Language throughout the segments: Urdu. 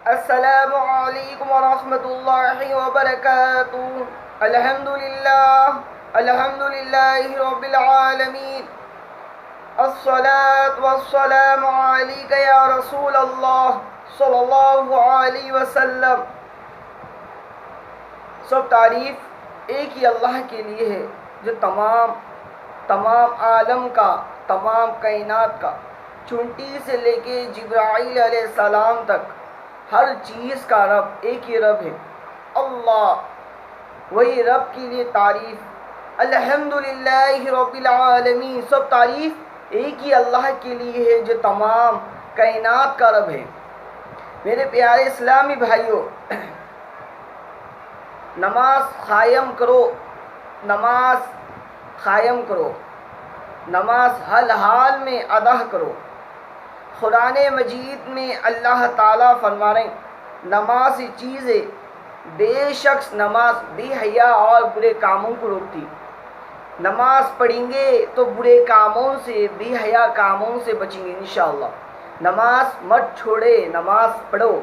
السلام علیکم ورحمۃ اللہ وبرکاتہ۔ الحمدللہ رب العالمین، الصلاة والسلام علیک یا رسول اللہ صلی اللہ علیہ وسلم۔ سب تعریف ایک ہی اللہ کے لیے ہے جو تمام عالم کا، تمام کائنات کا، چونٹی سے لے کے جبرائیل علیہ السلام تک ہر چیز کا رب ایک ہی رب ہے اللہ۔ وہی رب کے لیے تعریف، الحمدللہ رب العالمین، سب تعریف ایک ہی اللہ کے لیے ہے جو تمام کائنات کا رب ہے۔ میرے پیارے اسلامی بھائیوں، نماز قائم کرو، نماز قائم کرو، نماز ہر حال میں ادا کرو۔ قرآن مجید میں اللہ تعالیٰ فرما رہے ہیں، نماز چیز ہے، بے شک نماز بے حیا اور برے کاموں کو روکتی۔ نماز پڑھیں گے تو برے کاموں سے، بے حیا کاموں سے بچیں گے انشاءاللہ۔ نماز مت چھوڑے، نماز پڑھو،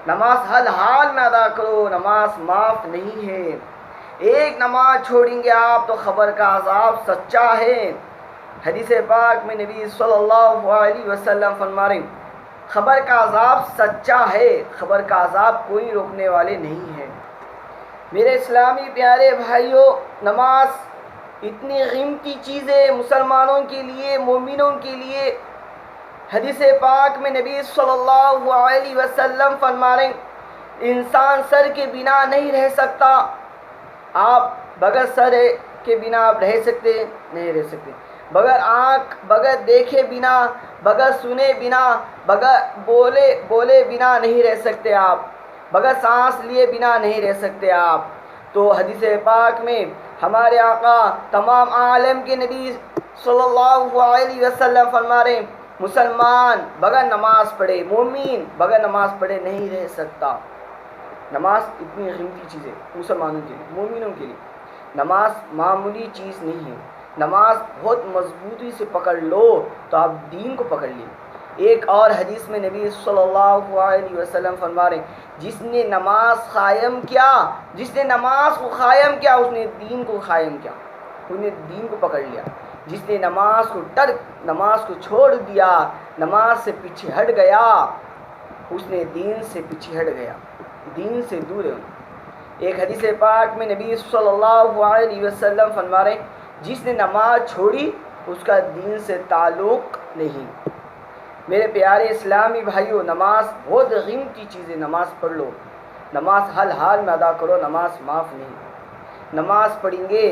نماز ہر حال میں ادا کرو، نماز معاف نہیں ہے۔ ایک نماز چھوڑیں گے آپ تو خبر کا عذاب سچا ہے۔ حدیث پاک میں نبی صلی اللہ علیہ وسلم فرما رہے ہیں، خبر کا عذاب سچا ہے، خبر کا عذاب کوئی روکنے والے نہیں ہے۔ میرے اسلامی پیارے بھائیوں، نماز اتنی قیمتی چیز ہے مسلمانوں کے لیے، مومنوں کے لیے۔ حدیث پاک میں نبی صلی اللہ علیہ وسلم فرما رہے ہیں، انسان سر کے بنا نہیں رہ سکتا۔ آپ بغیر سر کے بنا آپ رہ سکتے نہیں رہ سکتے، بغیر آنکھ، بغیر دیکھے بنا، بغیر سنے بنا، بغیر بولے بنا نہیں رہ سکتے آپ، بغیر سانس لیے بنا نہیں رہ سکتے آپ۔ تو حدیث پاک میں ہمارے آقا تمام عالم کے نبی صلی اللہ علیہ وسلم فرما رہے ہیں، مسلمان بغیر نماز پڑھے، مومن بغیر نماز پڑھے نہیں رہ سکتا۔ نماز اتنی قیمتی چیز ہے مسلمانوں کے لیے، مومنوں کے لیے۔ نماز معمولی چیز نہیں ہے، نماز بہت مضبوطی سے پکڑ لو تو آپ دین کو پکڑ لیں۔ ایک اور حدیث میں نبی صلی اللہ علیہ وسلم فرما رہے ہیں، جس نے نماز قائم کیا، جس نے نماز کو قائم کیا، اس نے دین کو قائم کیا، اس نے دین کو پکڑ لیا۔ جس نے نماز کو نماز کو چھوڑ دیا، نماز سے پیچھے ہٹ گیا، اس نے دین سے پیچھے ہٹ گیا، دین سے دور ہے۔ ایک حدیث پاک میں نبی صلی اللہ علیہ وسلم فرما رہے ہیں، جس نے نماز چھوڑی اس کا دین سے تعلق نہیں۔ میرے پیارے اسلامی بھائیوں، نماز بہت قیمتی چیز ہے، نماز پڑھ لو، نماز ہر حال میں ادا کرو، نماز معاف نہیں۔ نماز پڑھیں گے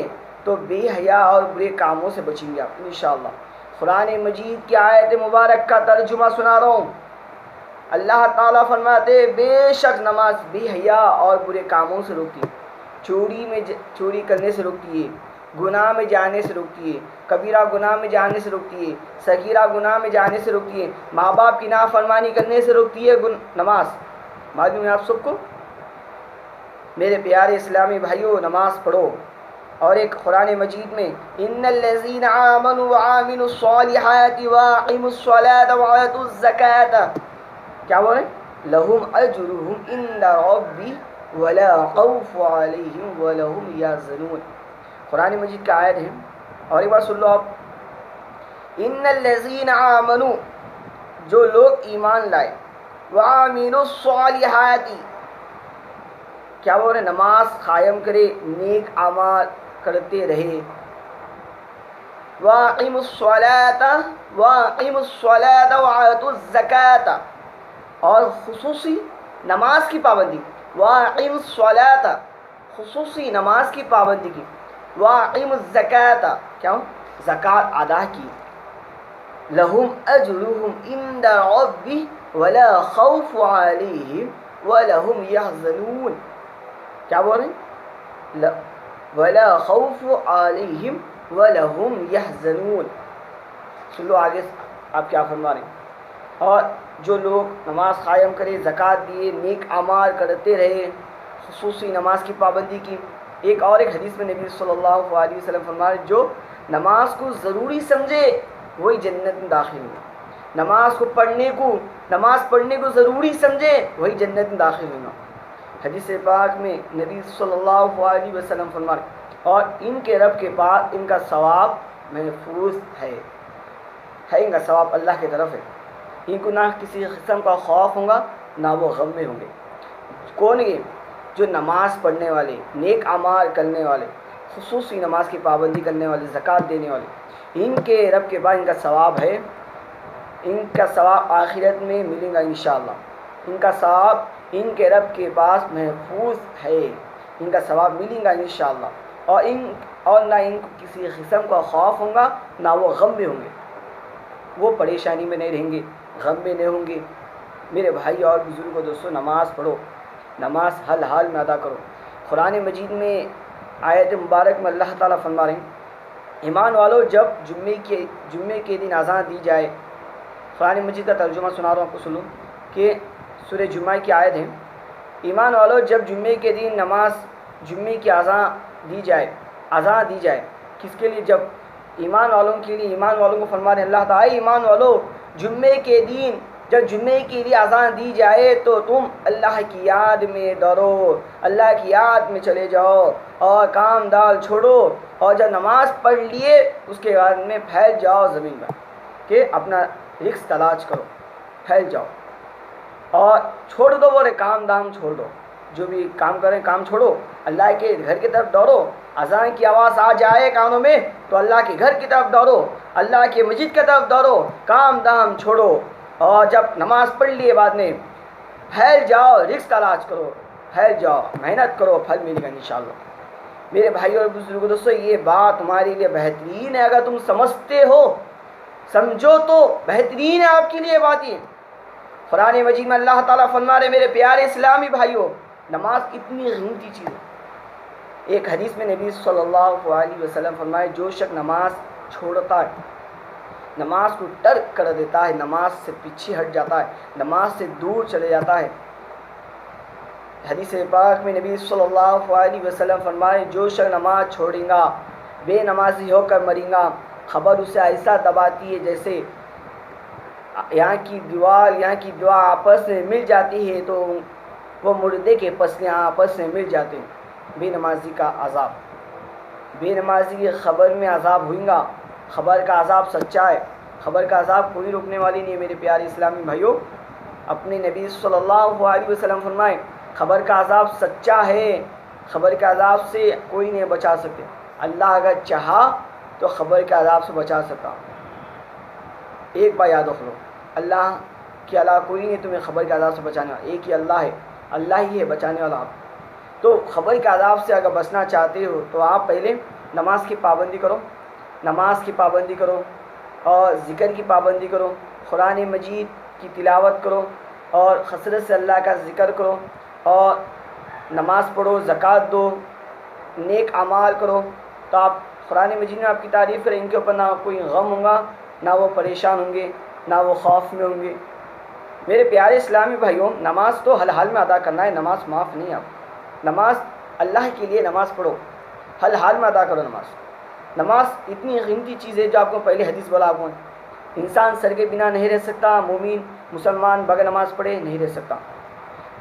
تو بے حیا اور برے کاموں سے بچیں گے آپ انشاءاللہ۔ قرآن مجید کی آیت مبارک کا ترجمہ سنا رہا ہوں۔ اللہ تعالیٰ فرماتے، بے شک نماز بے حیا اور برے کاموں سے روکتی ہے، چوری کرنے سے روکتی ہے، گناہ میں جانے سے روکتی ہے، کبیرہ گناہ میں جانے سے روکتی ہے، صغیرہ گناہ میں جانے سے روکتی ہے، ماں باپ کی نافرمانی کرنے سے روکتی ہے نماز۔ معلوم ہے آپ سب کو؟ میرے پیارے اسلامی بھائیوں، نماز پڑھو۔ اور ایک قرآن مجید میں، ان الذین آمنوا وعملوا الصالحات واقیموا الصلاۃ وآتوا الزکاۃ، کیا بولے؟ لہم اجرہم عند ربہم ولا خوف علیہم ولا هم یحزنون۔ قرآن مجید کا آیت ہے، اور ایک بار سن لو آپ، ان الذین آمنوا، جو لوگ ایمان لائے، وعملوا الصالحات، کیا بول رہے؟ نماز قائم کرے، نیک اعمال کرتے رہے، واقیموا الصلاۃ وآتوا الزکاۃ، اور خصوصی نماز کی پابندی، واقیموا الصلاۃ، خصوصی نماز کی پابندی کی، واقیموا الزکاۃ، کیا زکوٰۃ ادا کی، لہم اجرہم عند ربہم ولا خوف علیہم ولا هم یحزنون، کیا بول رہے ہیں؟ ولا خوف علیہم ولا هم یحزنون۔ سن لو آگے آپ کیا فرما رہے ہیں۔ اور جو لوگ نماز قائم کرے، زکوٰۃ دیے، نیک اعمال کرتے رہے، خصوصی نماز کی پابندی کی۔ ایک حدیث میں نبی صلی اللہ علیہ وسلم فرما رہے ہیں، جو نماز کو ضروری سمجھے وہی جنت میں داخل ہو۔ نماز کو پڑھنے کو نماز پڑھنے کو ضروری سمجھے وہی جنت میں داخل ہوگا۔ حدیث پاک میں نبی صلی اللہ علیہ وسلم فرمائے اور ان کے رب کے پاس ان کا ثواب محفوظ ہے، ان کا ثواب اللہ کی طرف ہے، ان کو نہ کسی قسم کا خوف ہوگا نہ وہ غم میں ہوں گے۔ کون یہ؟ جو نماز پڑھنے والے، نیک اعمال کرنے والے، خصوصی نماز کی پابندی کرنے والے، زکوٰۃ دینے والے، ان کے رب کے بعد ان کا ثواب ہے، ان کا ثواب آخرت میں ملے گا انشاءاللہ، ان کا ثواب ان کے رب کے پاس محفوظ ہے، ان کا ثواب ملے گا انشاءاللہ، اور نہ ان کو کسی قسم کا خوف ہوگا نہ وہ غم میں ہوں گے، وہ پریشانی میں نہیں رہیں گے، غم میں نہیں ہوں گے۔ میرے بھائی اور بزرگوں دوستوں، نماز پڑھو، نماز ہر حال میں ادا کرو۔ قرآن مجید میں آیت مبارک میں اللہ تعالیٰ فرما رہے ہیں، ایمان والو جب جمعے کے دن اذان دی جائے، قرآن مجید کا ترجمہ سنا رہا ہوں، آپ کو سنو کہ سورہ جمعہ کی آیت ہے، ایمان والو جب جمعے کے دن جمعے کی اذان دی جائے، کس کے لیے؟ جب ایمان والوں کے لیے، ایمان والوں کو فرما رہے ہیں اللہ تعالیٰ، ایمان والو جمعے کے دن جب جمعے کے لیے اذان دی جائے تو تم اللہ کی یاد میں دوڑو، اللہ کی یاد میں چلے جاؤ اور کام دال چھوڑو، اور جب نماز پڑھ لیے اس کے بعد میں پھیل جاؤ زمین میں کہ اپنا رزق تلاش کرو، پھیل جاؤ اور چھوڑ دو، بولے کام دام چھوڑ دو، جو بھی کام کریں کام چھوڑو، اللہ کے گھر کی طرف دوڑو، اذان کی آواز آ جائے کانوں میں تو اللہ کے گھر کی طرف دوڑو، اللہ کے مسجد کی طرف دوڑو، کام دام چھوڑو، اور جب نماز پڑھ لیے بعد میں پھیل جاؤ، رزق تلاش کرو، پھیل جاؤ، محنت کرو، پھل ملے گا انشاءاللہ۔ میرے بھائی اور بزرگوں دوستو، یہ بات تمہارے لیے بہترین ہے، اگر تم سمجھتے ہو، سمجھو تو بہترین ہے آپ کے لیے بات یہ۔ قرآن مجید میں اللہ تعالیٰ فرما رہے میرے پیارے اسلامی بھائیوں، نماز اتنی قیمتی چیز ہے۔ ایک حدیث میں نبی صلی اللہ علیہ وسلم فرمائے، جو شخص نماز چھوڑتا ہے، نماز کو ترک کر دیتا ہے، نماز سے پیچھے ہٹ جاتا ہے، نماز سے دور چلے جاتا ہے، حدیث پاک میں نبی صلی اللہ علیہ وسلم فرمائے، جو شخص نماز چھوڑے گا، بے نمازی ہو کر مرے گا، خبر اسے ایسا دباتی ہے جیسے یہاں کی دعا آپس میں مل جاتی ہے تو وہ مردے کے پسلیاں آپس میں مل جاتے ہیں۔ بے نمازی کا عذاب، بے نمازی کی خبر میں عذاب ہوئیں گا، خبر کا عذاب سچا ہے، خبر کا عذاب کوئی روکنے والی نہیں ہے۔ میرے پیارے اسلامی بھائیوں، اپنے نبی صلی اللہ علیہ وسلم فرمائے خبر کا عذاب سچا ہے، خبر کے عذاب سے کوئی نہیں بچا سکتے، اللہ اگر چاہا تو خبر کے عذاب سے بچا سکتا۔ ایک بات یاد رکھ لو، اللہ کے علاوہ کوئی نہیں تمہیں خبر کے عذاب سے بچانے والا، ایک ہی اللہ ہے، اللہ ہی ہے بچانے والا۔ تو خبر کے عذاب سے اگر بچنا چاہتے ہو تو آپ پہلے نماز کی پابندی کرو، نماز کی پابندی کرو اور ذکر کی پابندی کرو، قرآن مجید کی تلاوت کرو اور کثرت سے اللہ کا ذکر کرو اور نماز پڑھو، زکوٰۃ دو، نیک اعمال کرو، تو آپ قرآن مجید میں آپ کی تعریف کریں، ان کے اوپر نہ کوئی غم ہوگا، نہ وہ پریشان ہوں گے، نہ وہ خوف میں ہوں گے۔ میرے پیارے اسلامی بھائیوں، نماز تو ہر حال میں ادا کرنا ہے، نماز معاف نہیں ہے۔ آپ نماز اللہ کے لیے نماز پڑھو، ہر حال میں ادا کرو نماز۔ نماز اتنی قیمتی چیز ہے جو آپ کو پہلے حدیث بولا، آپ کو انسان سر کے بنا نہیں رہ سکتا، مومن مسلمان بغیر نماز پڑھے نہیں رہ سکتا۔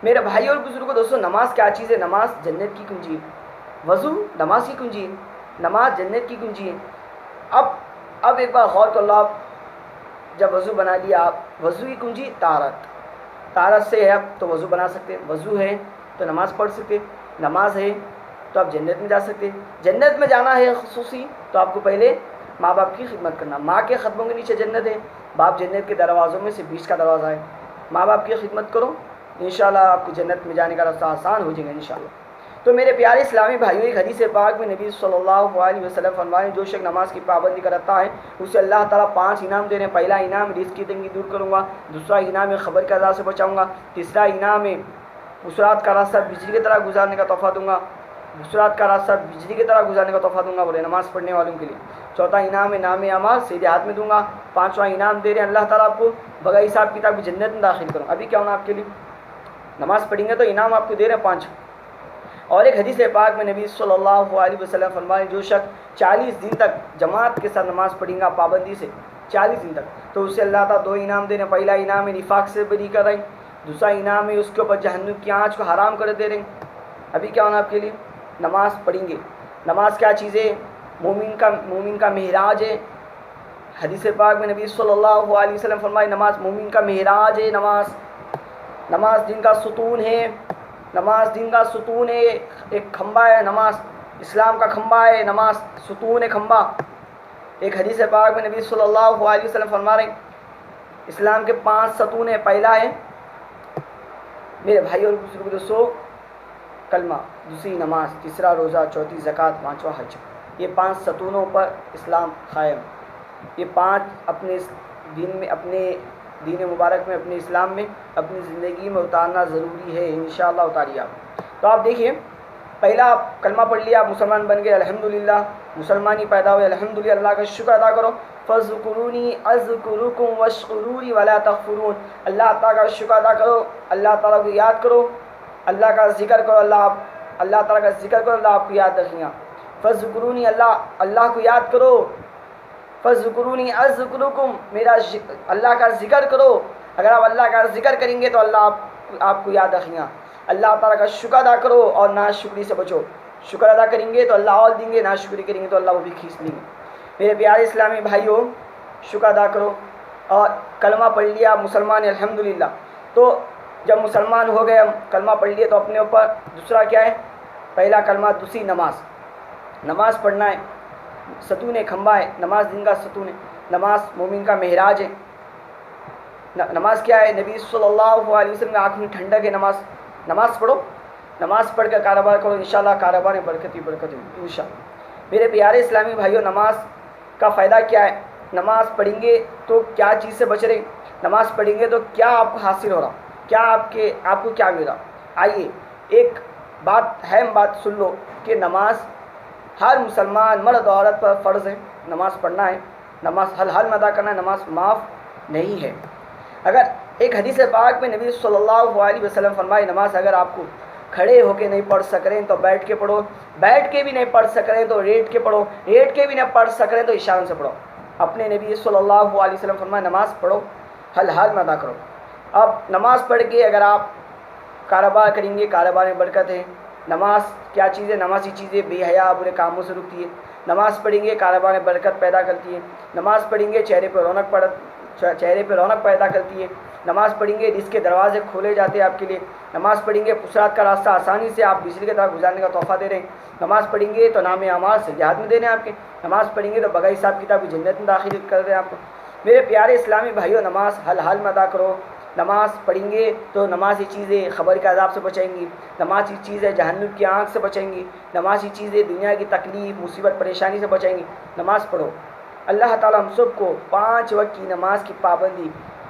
میرے بھائی اور بزرگوں دوستو، نماز کیا چیز ہے؟ نماز جنت کی کنجی ہے، وضو نماز کی کنجی ہے، نماز جنت کی کنجی ہے۔ اب ایک بار غور کر لو، آپ جب وضو بنا لیا، آپ وضو کی کنجی طہارت سے ہے، اب تو وضو بنا سکتے، وضو ہے تو نماز پڑھ سکتے، نماز ہے تو آپ جنت میں جا سکتے۔ جنت میں جانا ہے خصوصی تو آپ کو پہلے ماں باپ کی خدمت کرنا، ماں کے قدموں کے نیچے جنت ہے، باپ جنت کے دروازوں میں سے بیچ کا دروازہ ہے، ماں باپ کی خدمت کرو، انشاءاللہ آپ کو جنت میں جانے کا راستہ آسان ہو جائے گا انشاءاللہ۔ تو میرے پیارے اسلامی بھائیوں، ایک حدیث پاک میں نبی صلی اللہ علیہ وسلم فرمائے، جو شخص نماز کی پابندی کرتا ہے اسے اللہ تعالیٰ 5 انعام دے رہے ہیں۔ پہلا انعام رزق کی تنگی دور کروں گا، دوسرا انعام ہے خبر کے عذاب سے بچاؤں گا، تیسرا انعام ہے اسرات کا راستہ بجلی کی طرح گزارنے کا تحفہ دوں گا، اسرات کا راستہ بجلی کی طرح گزارنے کا تحفہ دوں گا، بولے نماز پڑھنے والوں کے لیے۔ چوتھا انعام ہے نام اعمال سیدھے ہاتھ میں دوں گا۔ پانچواں انعام دے رہے ہیں اللہ تعالیٰ آپ کو بغیر حساب کتاب کی جنت میں داخل کروں۔ ابھی کیا ہونا آپ کے لیے؟ نماز پڑھیں گے تو انعام آپ کو دے رہے ہیں 5۔ اور ایک حدیث پاک میں نبی صلی اللہ علیہ وسلم فرمائے، جو شخص 40 دن تک جماعت کے ساتھ نماز پڑھیں گا پابندی سے، 40 دن تک، تو اسے اللہ تعالیٰ 2 انعام دے رہے ہیں. پہلا انعام ہے نفاق سے بری کر رہے ہیں، دوسرا انعام ہے اس کے اوپر جہنم کی آنچ کو حرام کر دے رہے ہیں. ابھی کیا ہونا آپ کے لیے؟ نماز پڑھیں گے. نماز کیا چیز ہے؟ مومن کا معراج ہے. حدیث پاک میں نبی صلی اللہ علیہ وسلم فرمائے نماز مومن کا معراج ہے. نماز دین کا ستون ہے. نماز دین کا ستون ہے، ایک کھمبا ہے نماز، اسلام کا کھمبا ہے نماز، ستون ہے کھمبا. ایک حدیث پاک میں نبی صلی اللہ علیہ وسلم فرما رہے ہیں اسلام کے 5 ستون ہیں. پہلا ہے میرے بھائی اور بزرگوں دوستو کلمہ، دوسری نماز، تیسرا روزہ، چوتھی زکوٰۃ، پانچواں حج. یہ 5 ستونوں پر اسلام قائم. یہ 5 اپنے دین میں، اپنے دین مبارک میں، اپنے اسلام میں، اپنی زندگی میں اتارنا ضروری ہے. انشاءاللہ اتاریے آپ. تو آپ دیکھیے پہلا آپ کلمہ پڑھ لیا، آپ مسلمان بن گئے، الحمدللہ مسلمانی پیدا ہوئے، الحمدللہ اللہ کا شکر ادا کرو. فَاذْكُرُونِي أَذْكُرُكُمْ وَاشْكُرُوا لِي وَلَا تَكْفُرُونَ. اللہ تعالیٰ کا شکر ادا کرو، اللہ تعالیٰ کو یاد کرو، اللہ کا ذکر کرو، اللہ تعالیٰ کا ذکر کرو، اللہ آپ کو یاد رکھیں گا. فَاذْكُرُونِي اللہ کو یاد کرو. فَاذْكُرُونِي أَذْكُرُكُمْ میرا اللہ کا ذکر کرو. اگر آپ اللہ کا ذکر کریں گے تو اللہ آپ کو یاد رکھیں گا. اللہ تعالیٰ کا شکر ادا کرو اور ناشکری سے بچو. شکر ادا کریں گے تو اللہ اور دیں گے، ناشکری کریں گے تو اللہ وہ بھی کھینچ لیں گے. میرے پیارے اسلامی بھائیوں، شکر ادا کرو. اور کلمہ پڑھ لیا، مسلمان الحمدللہ. تو جب مسلمان ہو گئے، کلمہ پڑھ لیے، تو اپنے اوپر دوسرا کیا ہے؟ پہلا کلمہ، دوسری نماز. نماز پڑھنا ہے، ستون کھمبا ہے، نماز دین کا ستون ہے، نماز مومن کا معراج ہے. نماز کیا ہے؟ نبی صلی اللہ علیہ وسلم کی آنکھ میں ٹھنڈک ہے. نماز پڑھو، نماز پڑھ کر کاروبار کرو، انشاءاللہ کاروبار میں برکت ہی برکت ہوگی انشاءاللہ. میرے پیارے اسلامی بھائیوں، نماز کا فائدہ کیا ہے؟ نماز پڑھیں گے تو کیا چیز سے بچ رہے؟ نماز پڑھیں گے تو کیا آپ کو حاصل ہو رہا؟ کیا آپ کو کیا ملا؟ آئیے ایک اہم بات سن لو کہ نماز ہر مسلمان مرد و عورت پر فرض ہے. نماز پڑھنا ہے، نماز حل میں ادا کرنا ہے، نماز معاف نہیں ہے. اگر ایک حدیث پاک میں نبی صلی اللہ علیہ وسلم فرمائے نماز اگر آپ کو کھڑے ہو کے نہیں پڑھ سک رہے ہیں تو بیٹھ کے پڑھو، بیٹھ کے بھی نہیں پڑھ سک رہے ہیں تو لیٹ کے پڑھو، لیٹ کے بھی نہیں پڑھ سک رہے ہیں تو اشاروں سے پڑھو. اپنے نبی صلی اللہ علیہ وسلم فرمائے نماز پڑھو، حل میں ادا کرو. اب نماز پڑھ کے اگر آپ کاروبار کریں گے، کاروبار میں برکت ہے. نماز کیا چیز ہے؟ نمازی چیزیں بے حیا برے کاموں سے رکتی ہے. نماز پڑھیں گے کاروبار میں برکت پیدا کرتی ہے. نماز پڑھیں گے چہرے پہ رونق پیدا کرتی ہے. نماز پڑھیں گے رزق کے دروازے کھولے جاتے ہیں آپ کے لیے. نماز پڑھیں گے پسرات کا راستہ آسانی سے آپ بجلی کے طرح گزارنے کا تحفہ دے رہے ہیں. نماز پڑھیں گے تو نام اعمال سے جہاد میں دے رہے ہیں آپ کے. نماز پڑھیں گے تو بغیر حساب کتاب کی جنت میں داخل کر رہے ہیں آپ کو. میرے پیارے اسلامی بھائیوں، نماز حل میں ادا کرو. نماز پڑھیں گے تو نماز یہ چیزیں خبر کے عذاب سے بچائیں گی. نماز یہ چیزیں جہنم کی آنکھ سے بچائیں گی. نماز یہ چیزیں دنیا کی تکلیف، مصیبت، پریشانی سے بچائیں گی. نماز پڑھو. اللہ تعالیٰ ہم سب کو 5 وقت کی نماز کی پابندی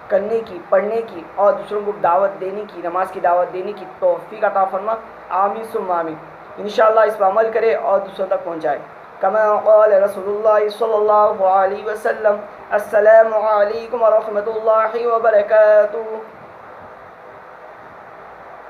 کرنے کی، پڑھنے کی اور دوسروں کو دعوت دینے کی، نماز کی دعوت دینے کی توفیق عطا فرما. آمین ثم آمین. انشاءاللہ اس پر عمل کرے اور دوسروں تک پہنچائے. کما قال رسول اللہ صلی اللہ علیہ وسلم. السلام علیکم ورحمۃ اللہ وبرکاتہ.